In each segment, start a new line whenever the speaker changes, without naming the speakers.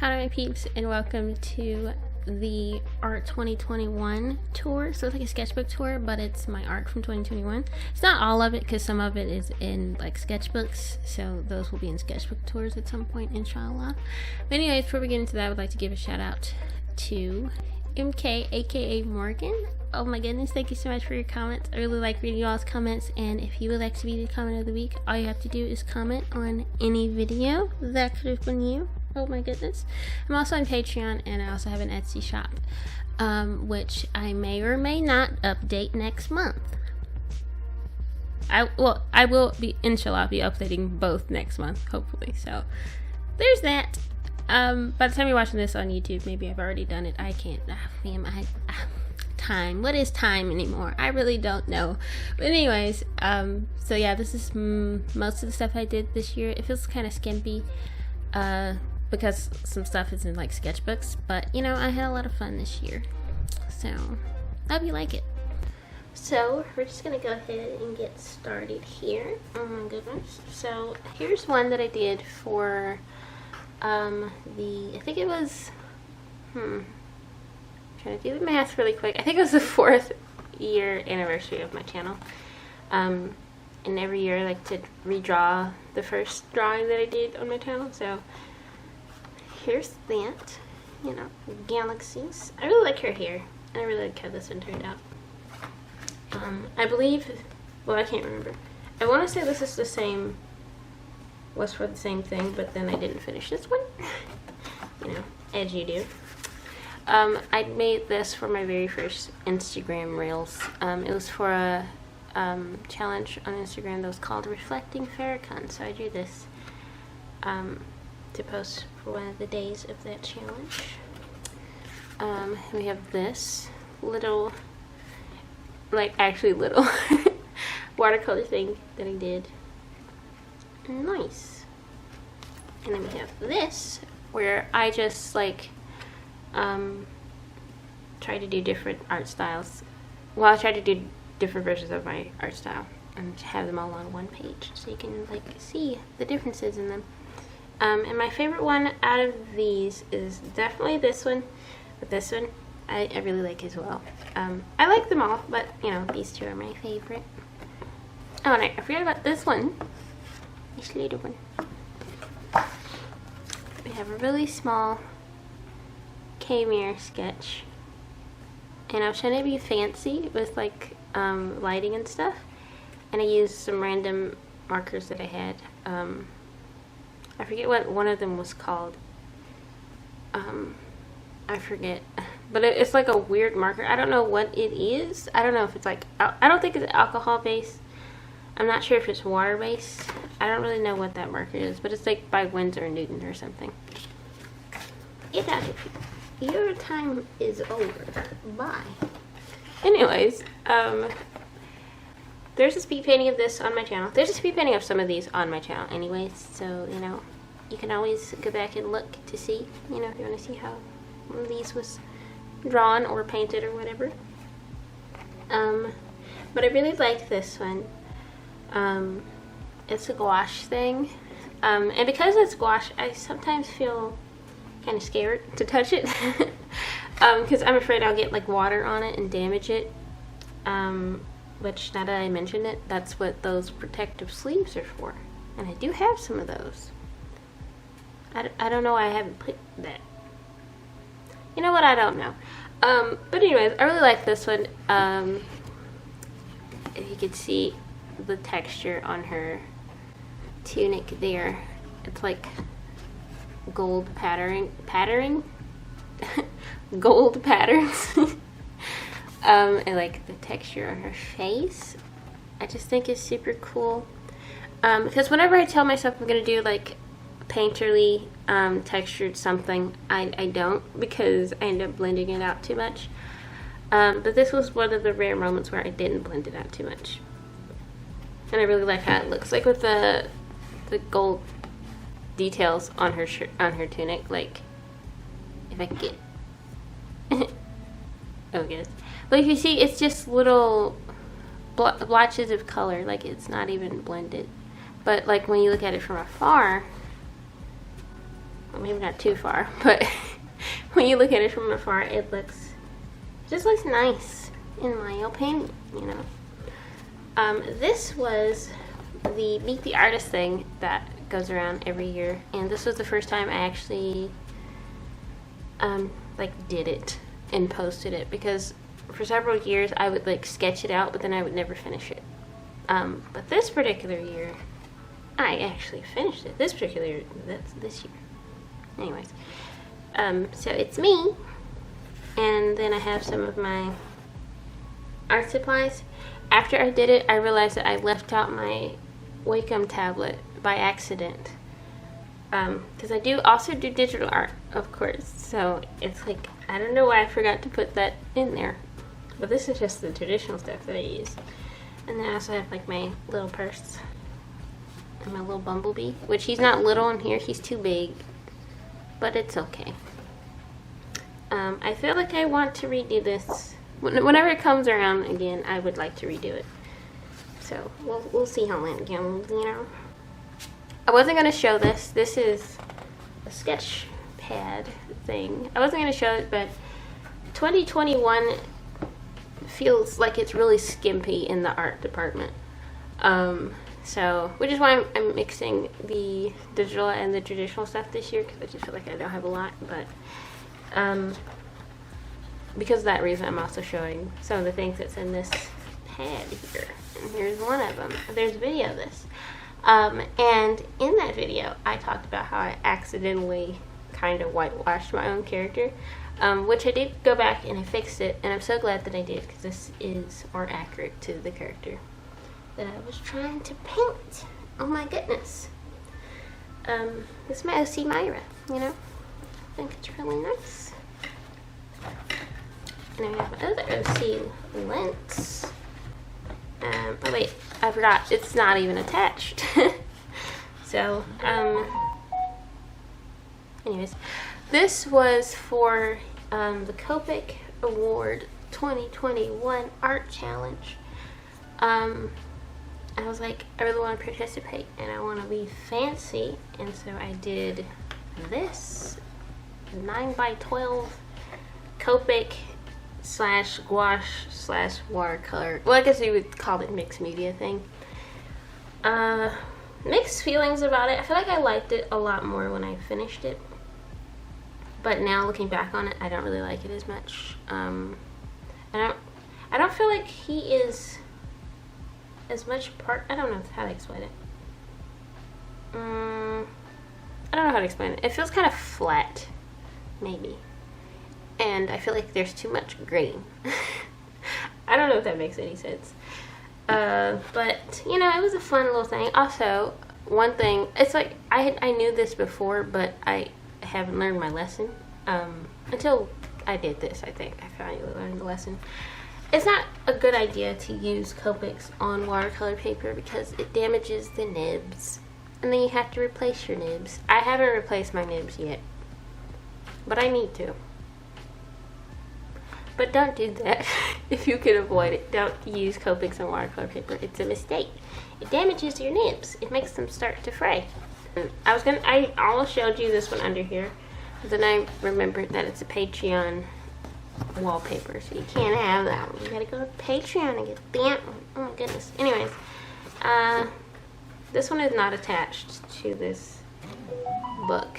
Hi my peeps, and welcome to the Art 2021 tour. So it's like a sketchbook tour, but it's my art from 2021. It's not all of it because some of it is in like sketchbooks, so those will be in sketchbook tours at some point, inshallah. But anyways, before we get into that, I would like to give a shout out to MK, aka Morgan. Oh my goodness, thank you so much for your comments. I really like reading y'all's comments, and if you would like to be the comment of the week, all you have to do is comment on any video. That could have been you. Oh my goodness. I'm also on Patreon, and I also have an Etsy shop, which I may or may not update next month. I will be, inshallah, be updating both next month, hopefully. So there's that. By the time you're watching this on YouTube, maybe I've already done it. I can't. Time. What is time anymore? I really don't know. But anyways, so yeah, this is most of the stuff I did this year. It feels kind of skimpy, because some stuff is in like sketchbooks, but you know, I had a lot of fun this year, so I hope you like it. So we're just gonna go ahead and get started here. Oh my goodness. So here's one that I did for I think it was trying to do the math really quick. I think it was the 4th year anniversary of my channel. And every year I like to redraw the first drawing that I did on my channel. So here's that, you know, galaxies. I really like her hair. I really like how this one turned out. I believe, well, I can't remember. I want to say this is the same, was for the same thing, but then I didn't finish this one. You know, as you do. I made this for my very first Instagram Reels. It was for a challenge on Instagram that was called Reflecting Farrakhan. So I drew this to post for one of the days of that challenge. We have this little, like actually little watercolor thing that I did. Nice. And then we have this where I just like try to do different art styles. Well, I try to do different versions of my art style and have them all on one page so you can like see the differences in them. And my favorite one out of these is definitely this one, but this one I really like as well. I like them all, but you know, these two are my favorite. Oh, and I forgot about this one. This little one. We have a really small Kmere sketch, and I was trying to be fancy with like lighting and stuff, and I used some random markers that I had. I forget what one of them was called. I forget, but it's like a weird marker. I don't know what it is. I don't know if it's like, I don't think it's alcohol based. I'm not sure if it's water based. I don't really know what that marker is, but it's like by Winsor & Newton or something. Get out of here. Your time is over. Bye. Anyways, there's a speed painting of this on my channel. There's a speed painting of some of these on my channel anyways, so you know, you can always go back and look to see, you know, if you want to see how one of these was drawn or painted or whatever. But I really like this one. It's a gouache thing, and because it's gouache, I sometimes feel kind of scared to touch it because I'm afraid I'll get like water on it and damage it, which now that I mentioned it, that's what those protective sleeves are for, and I do have some of those. I don't know why I haven't put that. You know what, I don't know. But anyways, I really like this one. If you could see the texture on her tunic there, it's like gold patterning gold patterns. And like the texture on her face, I just think is super cool, because whenever I tell myself I'm gonna do like painterly textured something, I don't, because I end up blending it out too much. But this was one of the rare moments where I didn't blend it out too much, and I really like how it looks, like with the gold details on her shirt, on her tunic. Like if I can get oh goodness, but if you see, it's just little blotches of color, like it's not even blended. But like when you look at it from afar, Well, maybe not too far, but when you look at it from afar, it just looks nice, in my opinion, you know. This was the Meet the Artist thing that goes around every year, and this was the first time I actually like did it and posted it, because for several years I would like sketch it out, but then I would never finish it. But this particular year, I actually finished it. This particular year, that's this year. Anyways, so it's me, and then I have some of my art supplies. After I did it, I realized that I left out my Wacom tablet by accident, because I do also do digital art, of course, so it's like, I don't know why I forgot to put that in there, but this is just the traditional stuff that I use. And then I also have like my little purse and my little bumblebee, which he's not little in here, he's too big, but it's okay. I feel like I want to redo this. Whenever it comes around again, I would like to redo it. So we'll see how it goes, you know. I wasn't going to show this. This is a sketch pad thing. I wasn't going to show it, but 2021 feels like it's really skimpy in the art department. So, which is why I'm mixing the digital and the traditional stuff this year, because I just feel like I don't have a lot, but because of that reason, I'm also showing some of the things that's in this pad here. And here's one of them. There's a video of this. And in that video, I talked about how I accidentally kind of whitewashed my own character, which I did go back and I fixed it, and I'm so glad that I did, because this is more accurate to the character that I was trying to paint. Oh my goodness. This is my OC Myra, you know? I think it's really nice. And I have my other OC lens. Oh wait, I forgot, it's not even attached. So, anyways, this was for the Copic Award 2021 Art Challenge. I was like, I really want to participate and I want to be fancy, and so I did this 9x12 Copic / gouache / watercolor. Well, I guess you would call it mixed media thing. Mixed feelings about it. I feel like I liked it a lot more when I finished it, but now looking back on it, I don't really like it as much. I don't feel like he is as much part. I don't know how to explain it. I don't know how to explain it. It feels kind of flat, maybe. And I feel like there's too much grain. I don't know if that makes any sense. But, you know, it was a fun little thing. Also, one thing, it's like, I knew this before, but I haven't learned my lesson. Until I did this, I think. I finally learned the lesson. It's not a good idea to use Copics on watercolor paper because it damages the nibs. And then you have to replace your nibs. I haven't replaced my nibs yet, but I need to. But don't do that. If you can avoid it, don't use Copics on watercolor paper. It's a mistake. It damages your nibs. It makes them start to fray. I almost showed you this one under here, but then I remembered that it's a Patreon wallpaper, so you can't have that one. You gotta go to Patreon and get that one. Oh my goodness. Anyways, this one is not attached to this book.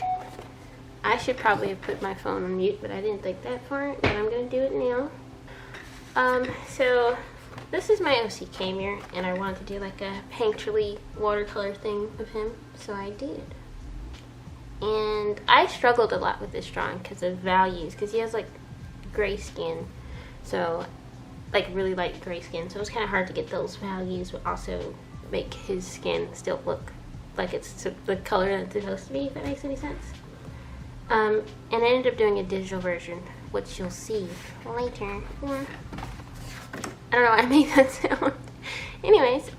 I should probably have put my phone on mute, but I didn't think that far, but I'm gonna do it now. So this is my OC Camera, and I wanted to do like a painterly watercolor thing of him, so I did. And I struggled a lot with this drawing because of values, because he has like gray skin, so like really light gray skin, so it was kind of hard to get those values, but also make his skin still look like it's the color that it's supposed to be, if that makes any sense. And I ended up doing a digital version, which you'll see later. Yeah. I don't know why I made that sound. Anyways,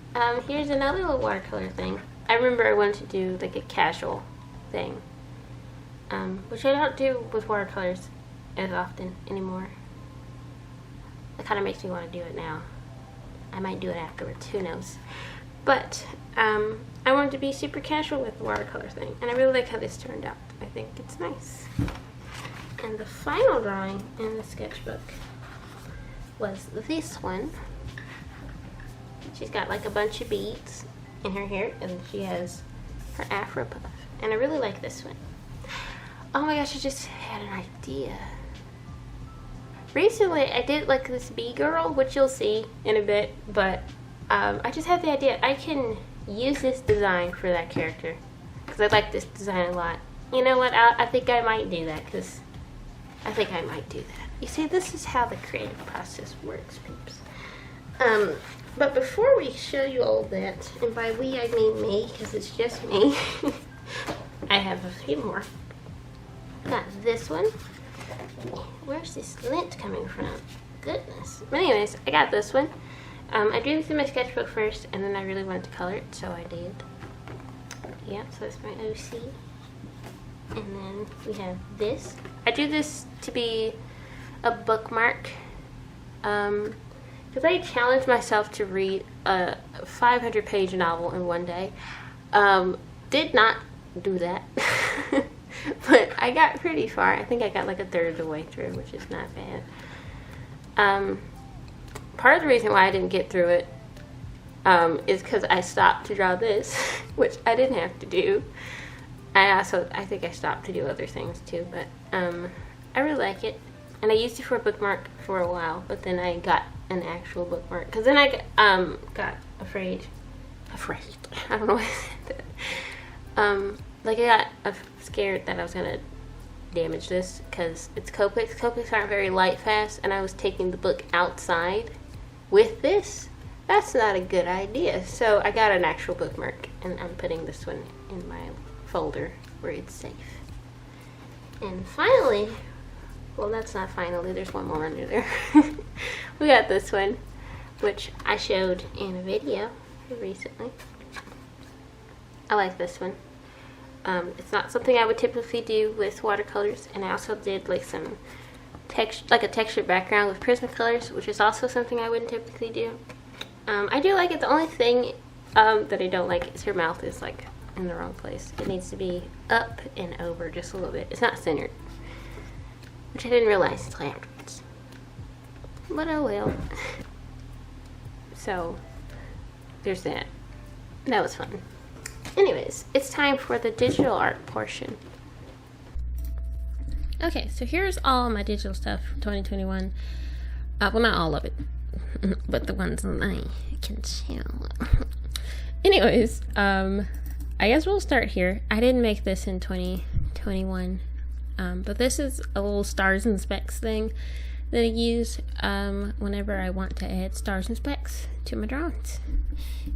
here's another little watercolor thing. I remember I wanted to do like a casual thing, which I don't do with watercolors as often anymore. That kind of makes me want to do it now. I might do it afterwards, who knows. But I wanted to be super casual with the watercolor thing, and I really like how this turned out. I think it's nice. And the final drawing in the sketchbook was this one. She's got like a bunch of beads in her hair, and she has her afro puff. And I really like this one. Oh my gosh, I just had an idea. Recently, I did like this bee girl, which you'll see in a bit, but I just had the idea I can use this design for that character, because I like this design a lot. You know what, I think I might do that, because I think I might do that. You see, this is how the creative process works, peeps. But before we show you all that, and by we I mean me, because it's just me, I have a few more. Got this one. Where's this lint coming from? Goodness. But anyways, I got this one. I drew this in my sketchbook first, and then I really wanted to color it, so I did. Yep, so that's my OC. And then we have this. I drew this to be a bookmark, because I challenged myself to read a 500-page novel in one day. Did not do that. But I got pretty far. I think I got like a third of the way through, which is not bad. Part of the reason why I didn't get through it is because I stopped to draw this, which I didn't have to do. I think I stopped to do other things too, but I really like it. And I used it for a bookmark for a while, but then I got an actual bookmark. Because then I got afraid. I don't know why I said that. Like I got scared that I was gonna damage this because it's Copics. Copics aren't very light fast, and I was taking the book outside with this. That's not a good idea. So I got an actual bookmark, and I'm putting this one in my folder where it's safe. And finally, well, that's not finally, there's one more under there. We got this one, which I showed in a video recently. I like this one. It's not something I would typically do with watercolors, and I also did like some like a textured background with Prismacolors, which is also something I wouldn't typically do. I do like it. The only thing that I don't like is her mouth is like in the wrong place. It needs to be up and over just a little bit. It's not centered, which I didn't realize until afterwards. But oh well. So there's that. That was fun. Anyways, it's time for the digital art portion. Okay, so here's all my digital stuff from 2021. Well, not all of it, but the ones that I can tell. Anyways, I guess we'll start here. I didn't make this in 2021, but this is a little stars and specks thing that I use whenever I want to add stars and specks to my drawings.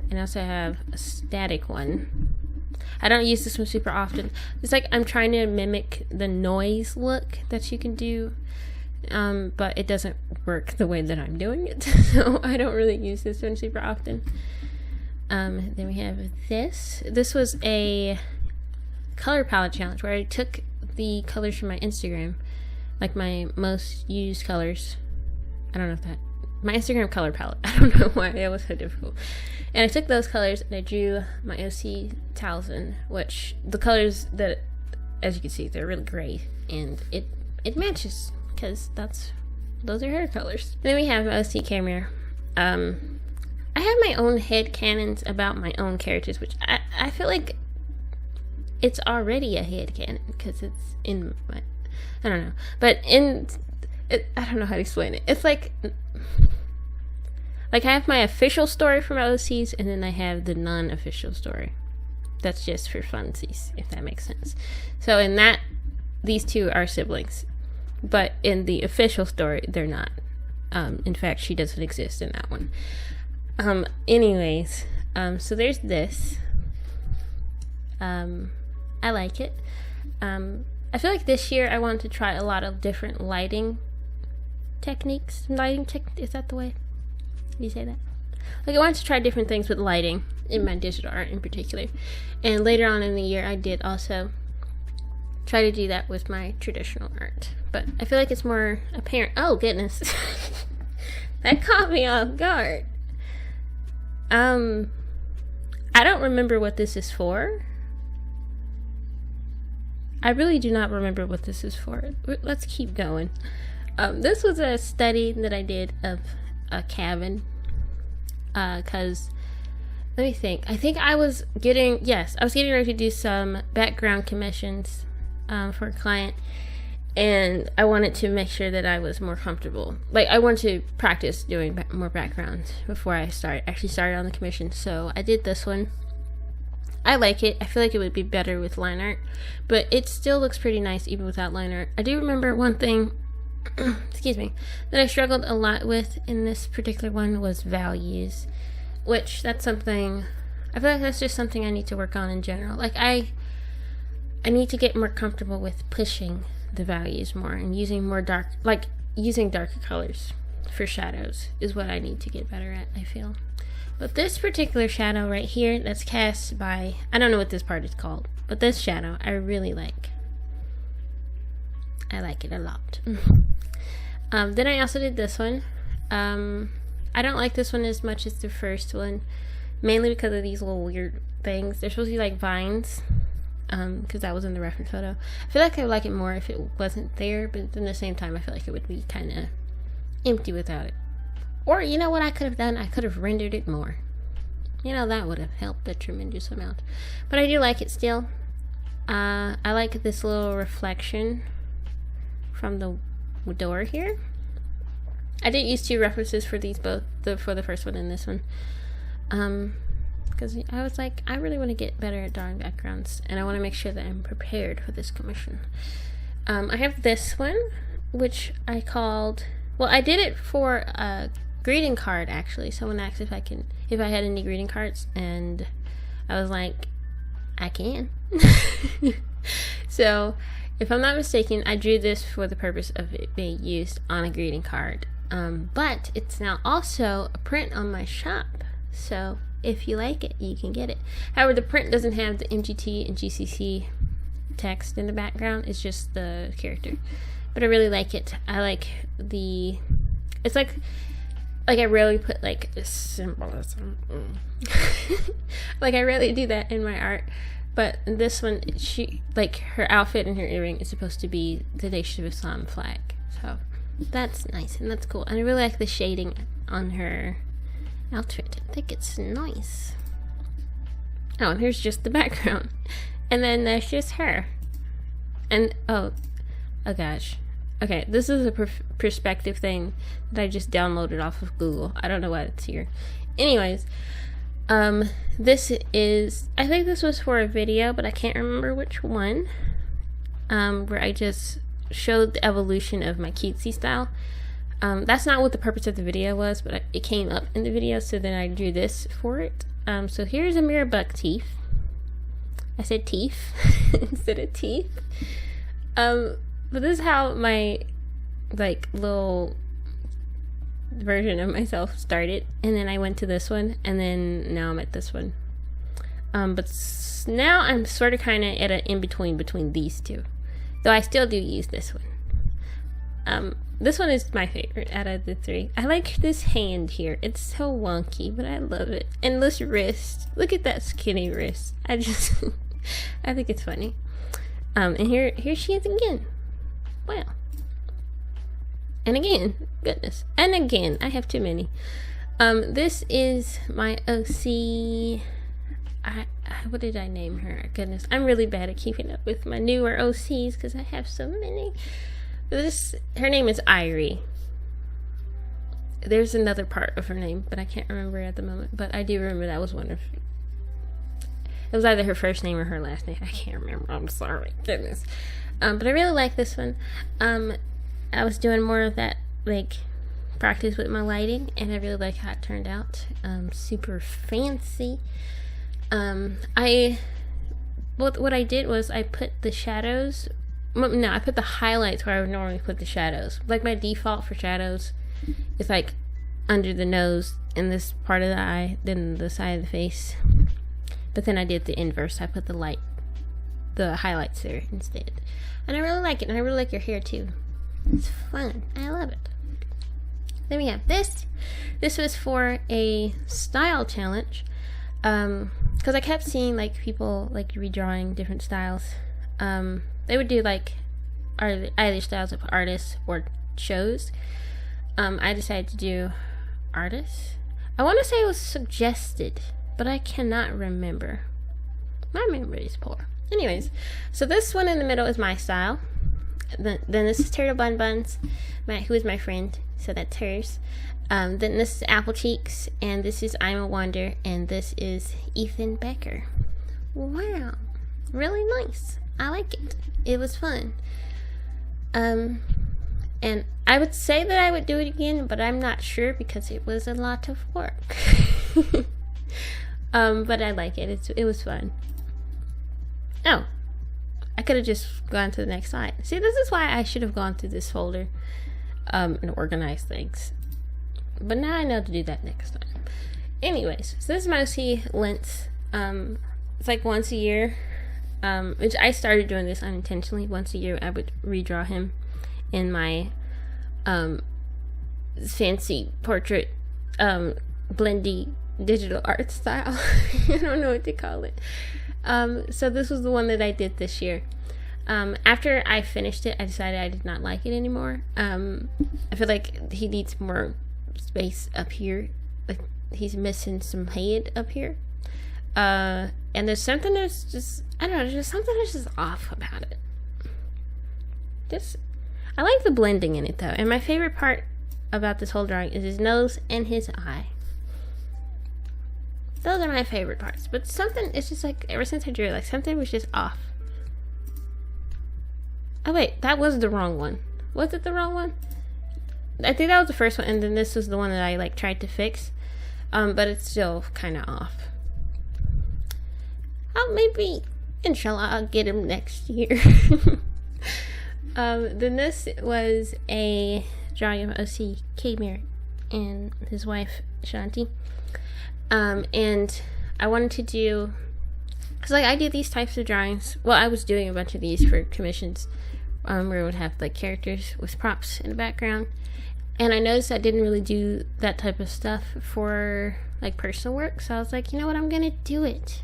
And I also have a static one. I don't use this one super often. It's like I'm trying to mimic the noise look that you can do, but it doesn't work the way that I'm doing it, so I don't really use this one super often. Then we have this. This was a color palette challenge where I took the colors from my Instagram, like my most used colors. I don't know if that, my Instagram color palette. I don't know why it was so difficult. And I took those colors and I drew my OC talisman, which the colors that, as you can see, they're really gray, and it matches because those are her colors. And then we have my OC camera. I have my own head canons about my own characters, which I feel like it's already a head canon because it's in my, I don't know, but I don't know how to explain it. It's like I have my official story for my OCs, and then I have the non-official story. That's just for funsies, if that makes sense. So in that, these two are siblings, but in the official story, they're not. In fact, she doesn't exist in that one. Anyways, so there's this. I like it. I feel like this year I wanted to try a lot of different lighting techniques. Is that the way you say that? Like I wanted to try different things with lighting in my digital art in particular. And later on in the year I did also try to do that with my traditional art. But I feel like it's more apparent. Oh goodness. That caught me off guard. I I don't remember what this is for. I really do not remember what this is for. Let's keep going. This was a study that I did of a cabin. Because, let me think. I think I was getting ready to do some background commissions for a client. And I wanted to make sure that I was more comfortable. Like, I wanted to practice doing more backgrounds before I actually started on the commission. So I did this one. I like it. I feel like it would be better with line art, but it still looks pretty nice even without line art. I do remember one thing, excuse me, that I struggled a lot with in this particular one was values, which that's something, I feel like that's just something I need to work on in general. Like, I need to get more comfortable with pushing the values more and using using darker colors for shadows is what I need to get better at, I feel. But this particular shadow right here that's cast by, I don't know what this part is called, but this shadow I really like. I like it a lot. Then I also did this one. I don't like this one as much as the first one, mainly because of these little weird things. They're supposed to be like vines, because that was in the reference photo. I feel like I would like it more if it wasn't there, but at the same time I feel like it would be kind of empty without it. Or, you know what I could have done? I could have rendered it more. You know, that would have helped a tremendous amount. But I do like it still. I like this little reflection from the door here. I did use 2 references for these both, for the first one and this one. Because I was like, I really want to get better at drawing backgrounds. And I want to make sure that I'm prepared for this commission. I have this one, which I called... Well, I did it for a greeting card, actually. Someone asked if I had any greeting cards, and I was like, I can. So, if I'm not mistaken, I drew this for the purpose of it being used on a greeting card. But it's now also a print on my shop. So, if you like it, you can get it. However, the print doesn't have the MGT and GCC text in the background. It's just the character. But I really like it. I like it's like I rarely put like symbolism. Like, I rarely do that in my art. But this one, she, like, her outfit and her earring is supposed to be the Nation of Islam flag. So that's nice and that's cool. And I really like the shading on her outfit. I think it's nice. Oh, and here's just the background. And then there's just her. And, oh gosh. Okay, this is a perspective thing that I just downloaded off of Google. I don't know why it's here. Anyways, this is, I think this was for a video, but I can't remember which one, where I just showed the evolution of my cutesy style. That's not what the purpose of the video was, but it came up in the video, so then I drew this for it. So here's a mirror buck teeth. I said teeth instead of teeth. But this is how my, like, little version of myself started. And then I went to this one. And then now I'm at this one. But now I'm sort of kind of at an in-between between these two. Though I still do use this one. This one is my favorite out of the 3. I like this hand here. It's so wonky, but I love it. And this wrist. Look at that skinny wrist. I think it's funny. And here she is again. Wow. And again, goodness. And again, I have too many. This is my OC. What did I name her? Goodness, I'm really bad at keeping up with my newer OCs because I have so many. Her name is Irie. There's another part of her name, but I can't remember at the moment. But I do remember that was one of... It was either her first name or her last name. I can't remember. I'm sorry. Goodness. But I really like this one. I was doing more of that, like, practice with my lighting, and I really like how it turned out. Super fancy. What I did was I put the shadows... No, I put the highlights where I would normally put the shadows. Like, my default for shadows is, like, under the nose in this part of the eye, then the side of the face. But then I did the inverse. I put the highlights there instead. And I really like it. And I really like your hair too. It's fun. I love it. Then we have this. This was for a style challenge. because I kept seeing like people like redrawing different styles. They would do like either styles of artists or shows. I decided to do artists. I want to say it was suggested, but I cannot remember. My memory is poor. Anyways, so this one in the middle is my style. Then this is Turtle Bun Buns, who is my friend, so that's hers. Then this is Apple Cheeks, and this is I'm a Wonder, and this is Ethan Becker. Wow, really nice. I like it. It was fun. And I would say that I would do it again, but I'm not sure because it was a lot of work. But I like it. It was fun. Oh, I could have just gone to the next slide. See, this is why I should have gone through this folder and organized things. But now I know to do that next time. Anyways, so this is mostly Lentz. It's like once a year. Which I started doing this unintentionally. Once a year I would redraw him in my fancy portrait blendy digital art style. I don't know what to call it. So this was the one that I did this year. After I finished it, I decided I did not like it anymore. I feel like he needs more space up here. Like he's missing some head up here. And there's something that's just, I don't know, there's just something that's just off about it. I like the blending in it though. And my favorite part about this whole drawing is his nose and his eye. Those are my favorite parts. But something, it's just like, ever since I drew it, like something was just off. Oh wait, that was the wrong one. Was it the wrong one? I think that was the first one, and then this was the one that I like tried to fix. But it's still kind of off. Maybe, inshallah, I'll get him next year. Then this was a drawing of O.C. Kamir and his wife, Shanti. And I wanted to do, because like I do these types of drawings. Well, I was doing a bunch of these for commissions, where it would have like characters with props in the background. And I noticed I didn't really do that type of stuff for like personal work. So I was like, you know what, I'm gonna do it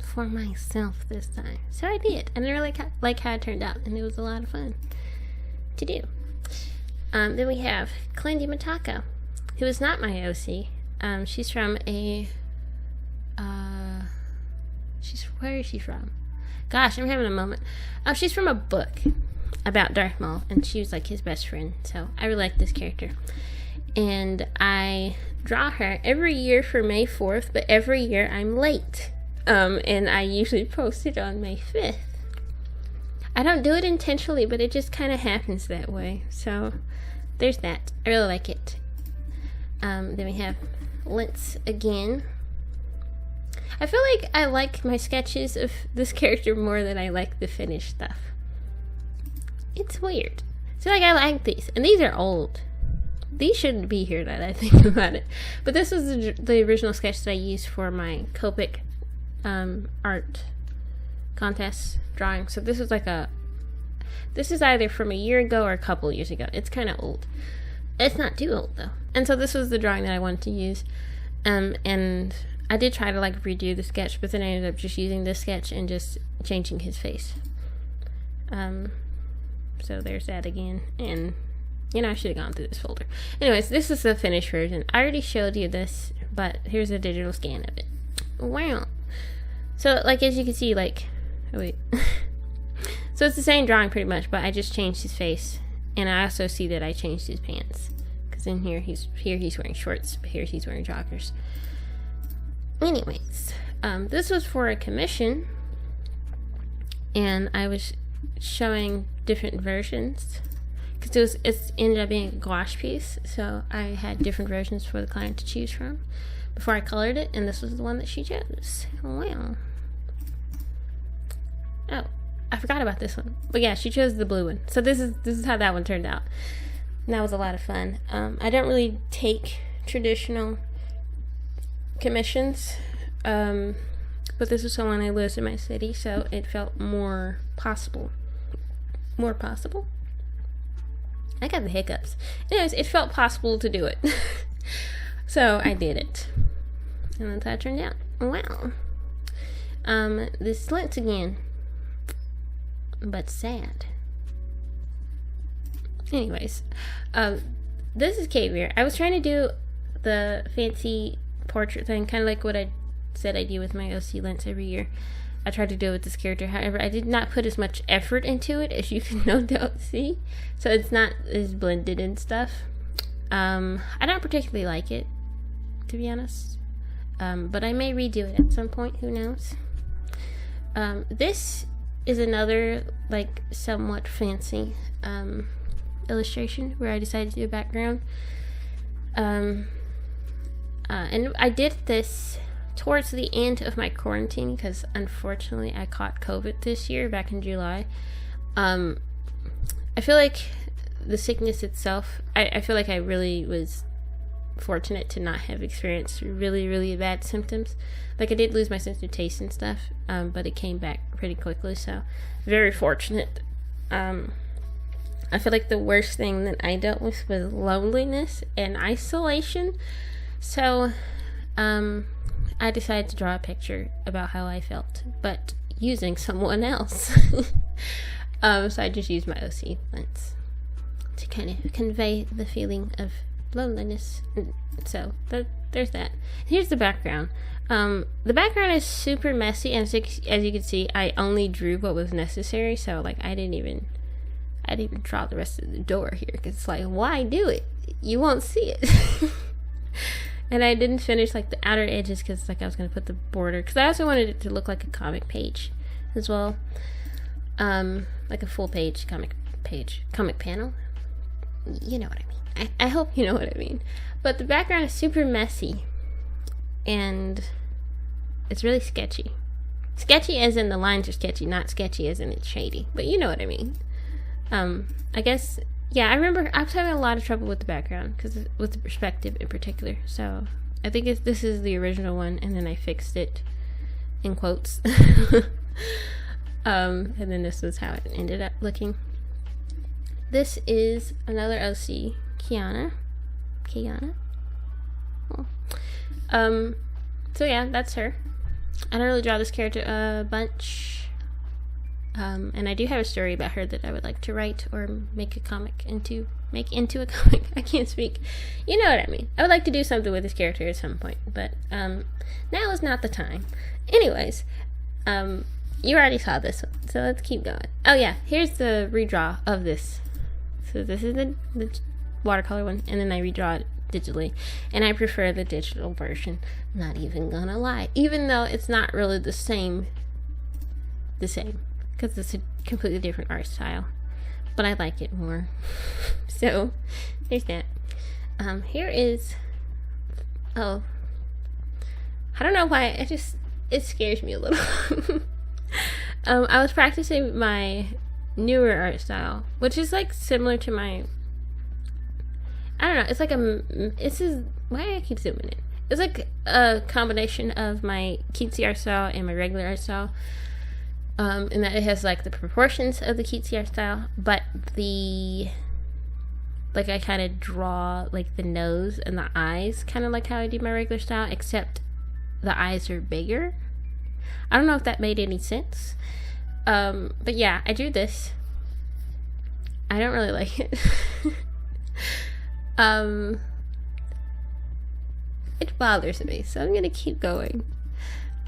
for myself this time. So I did, and I really like how it turned out, and it was a lot of fun to do. Then we have Klendi Matako, who is not my OC. She's from a where is she from? Gosh, I'm having a moment. She's from a book about Darth Maul, and she was like his best friend. So I really like this character, and I draw her every year for May 4th, but every year I'm late. And I usually post it on May 5th. I don't do it intentionally, but it just kind of happens that way. So there's that. I really like it. Then we have Lentz again. I feel like I like my sketches of this character more than I like the finished stuff. It's weird. So like I like these, and these are old. These shouldn't be here that I think about it. But this was the original sketch that I used for my Copic art contest drawing. So this is like this is either from a year ago or a couple years ago. It's kind of old. It's not too old though. And so this was the drawing that I wanted to use. And I did try to like redo the sketch, but then I ended up just using this sketch and just changing his face. So there's that again. And you know, I should have gone through this folder. Anyways, this is the finished version. I already showed you this, but here's a digital scan of it. Wow. So, like, as you can see, like, oh wait. So it's the same drawing pretty much, but I just changed his face. And I also see that I changed his pants. Because in here he's wearing shorts, but here he's wearing joggers. Anyways, this was for a commission. And I was showing different versions. Because it ended up being a gouache piece. So I had different versions for the client to choose from before I colored it, and this was the one that she chose. Wow. Oh, I forgot about this one. But yeah, she chose the blue one. So this is how that one turned out. And that was a lot of fun. I don't really take traditional commissions, but this was someone I lives in my city, so it felt more possible. More possible? I got the hiccups. Anyways, it felt possible to do it. So I did it. And that's how it turned out. Wow. this lens again, but sad. Anyways, this is Caviar. I was trying to do the fancy portrait thing, kind of like what I said I do with my OC lens every year. I tried to do it with this character. However, I did not put as much effort into it, as you can no doubt see. So it's not as blended and stuff. I don't particularly like it, to be honest. But I may redo it at some point. Who knows? This is another, like, somewhat fancy illustration where I decided to do a background. And I did this towards the end of my quarantine because unfortunately I caught COVID this year back in July. I feel like the sickness itself, I feel like I really was fortunate to not have experienced really, really bad symptoms. Like, I did lose my sense of taste and stuff, but it came back pretty quickly, so very fortunate. I feel like the worst thing that I dealt with was loneliness and isolation. So, I decided to draw a picture about how I felt, but using someone else. So I just used my OC lens to kind of convey the feeling of loneliness. So there's that. Here's the background. The background is super messy, and as you can see, I only drew what was necessary. So, like, I didn't even draw the rest of the door here, because it's like, why do it? You won't see it. And I didn't finish, like, the outer edges because, like, I was going to put the border. Because I also wanted it to look like a comic page as well. Like a full page comic panel. You know what I mean. I hope you know what I mean. But the background is super messy. And it's really sketchy. Sketchy as in the lines are sketchy, not sketchy as in it's shady. But you know what I mean. I guess... Yeah, I remember I was having a lot of trouble with the background, with the perspective in particular. So I think this is the original one, and then I fixed it in quotes. And then this was how it ended up looking. This is another OC, Kiana. Oh. So yeah, that's her. I don't really draw this character a bunch. And I do have a story about her that I would like to write or make into a comic. I can't speak. You know what I mean. I would like to do something with this character at some point, but now is not the time. Anyways, you already saw this one, so let's keep going. Oh yeah, here's the redraw of this. So this is the watercolor one, and then I redraw it digitally, and I prefer the digital version. Not even gonna lie, even though it's not really the same. Because it's a completely different art style, but I like it more. So there's that. Here is, I don't know why, it scares me a little. I was practicing my newer art style, which is like similar to my, I don't know, it's like why do I keep zooming in? It's like a combination of my cutesy art style and my regular art style. And that it has, like, the proportions of the cutesy art style, but I kind of draw, like, the nose and the eyes, kind of like how I do my regular style, except the eyes are bigger. I don't know if that made any sense. But yeah, I drew this. I don't really like it. It bothers me, so I'm gonna keep going.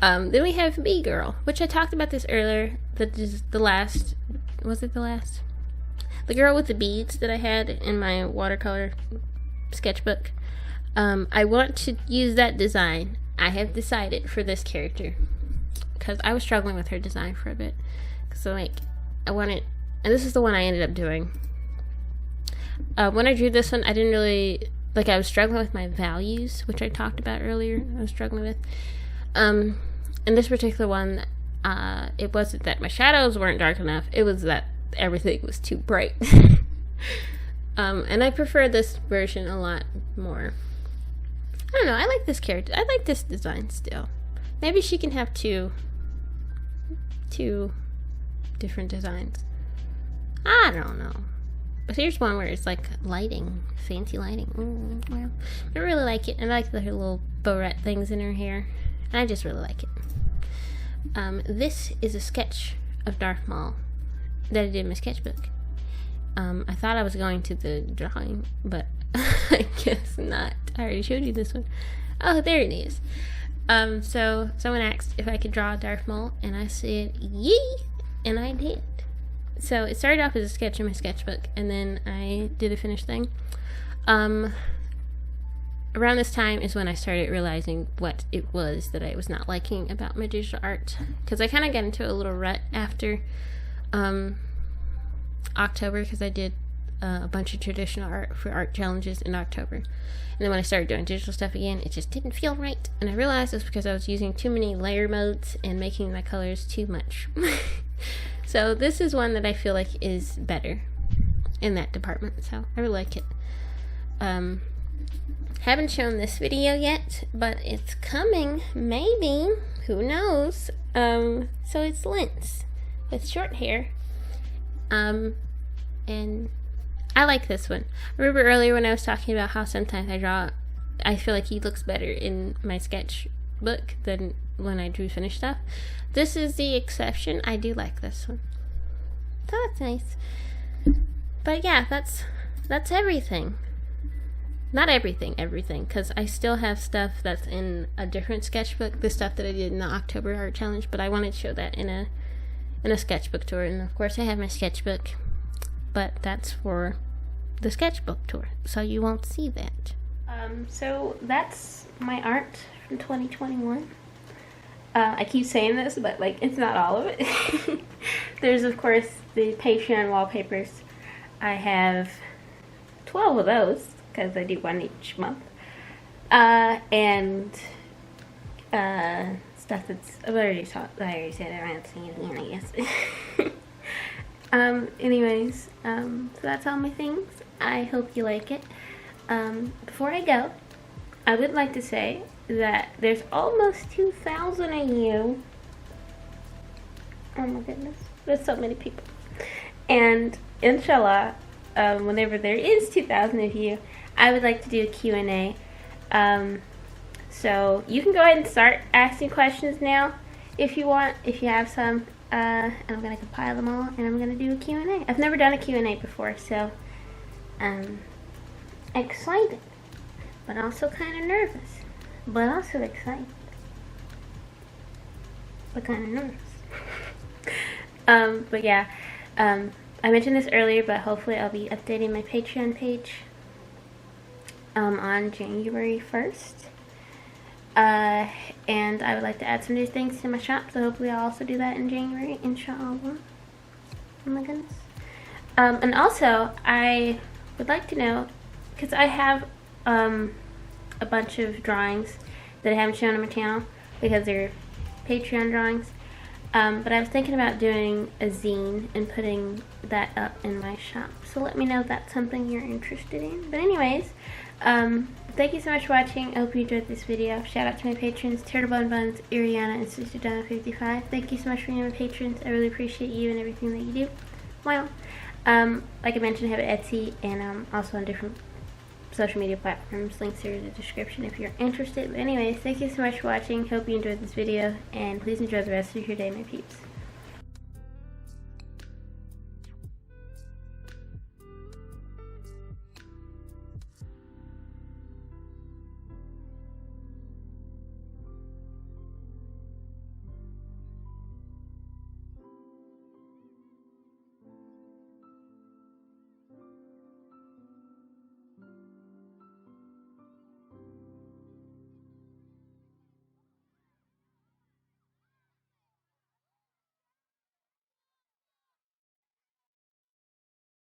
Then we have Me Girl, which I talked about this earlier. The last? The girl with the beads that I had in my watercolor sketchbook. I want to use that design. I have decided for this character, because I was struggling with her design for a bit. So, like, I wanted, and this is the one I ended up doing. When I drew this one, I didn't really, I was struggling with my values, which I talked about earlier. I was struggling with. In this particular one, it wasn't that my shadows weren't dark enough, it was that everything was too bright. And I prefer this version a lot more. I don't know, I like this character. I like this design still. Maybe she can have two different designs. I don't know. But here's one where it's like lighting, fancy lighting. Well, I really like it. I like her little barrette things in her hair. I just really like it. This is a sketch of Darth Maul that I did in my sketchbook. I thought I was going to the drawing, but I guess not. I already showed you this one. Oh, there it is. So someone asked if I could draw Darth Maul, and I said, yee! And I did. So it started off as a sketch in my sketchbook, and then I did a finished thing. Around this time is when I started realizing what it was that I was not liking about my digital art, because I kind of got into a little rut after October, because I did a bunch of traditional art for art challenges in October, and then when I started doing digital stuff again, it just didn't feel right, and I realized it was because I was using too many layer modes and making my colors too much. So this is one that I feel like is better in that department, so I really like it. Haven't shown this video yet, but it's coming, maybe, who knows. So it's Lynx with short hair, and I like this one. Remember earlier when I was talking about how sometimes I feel like he looks better in my sketchbook than when I drew finished stuff. This is the exception. I do like this one. So that's nice. But yeah, that's everything. Not everything, because I still have stuff that's in a different sketchbook, the stuff that I did in the October art challenge, but I wanted to show that in a sketchbook tour, and of course I have my sketchbook, but that's for the sketchbook tour, so you won't see that. So that's my art from 2021. I keep saying this, but like it's not all of it. There's of course the Patreon wallpapers. I have 12 of those, because I do one each month, and stuff that's I already said it. I don't see it again, I guess. Anyways, so that's all my things. I hope you like it. Before I go, I would like to say that there's almost 2,000 of you. Oh my goodness, there's so many people. And inshallah, whenever there is 2,000 of you, I would like to do a Q&A. So you can go ahead and start asking questions now if you want, if you have some. And I'm going to compile them all, and I'm going to do a Q&A. I've never done a Q&A before, so excited, but also kind of nervous, but also excited, but kind of nervous. But yeah, I mentioned this earlier, but hopefully I'll be updating my Patreon page on January 1st. And I would like to add some new things to my shop, so hopefully I'll also do that in January, inshallah. Oh my goodness. And also, I would like to know, because I have a bunch of drawings that I haven't shown on my channel because they're Patreon drawings, but I was thinking about doing a zine and putting that up in my shop, so let me know if that's something you're interested in. But anyways, thank you so much for watching. I hope you enjoyed this video. Shout out to my patrons, Turtlebone Buns, Iriana, and Sister Donna 55. Thank you so much for being my patrons. I really appreciate you and everything that you do. Well, like I mentioned, I have an Etsy, and also on different social media platforms. Links are in the description if you're interested. But anyways, thank you so much for watching. Hope you enjoyed this video, and please enjoy the rest of your day, my peeps.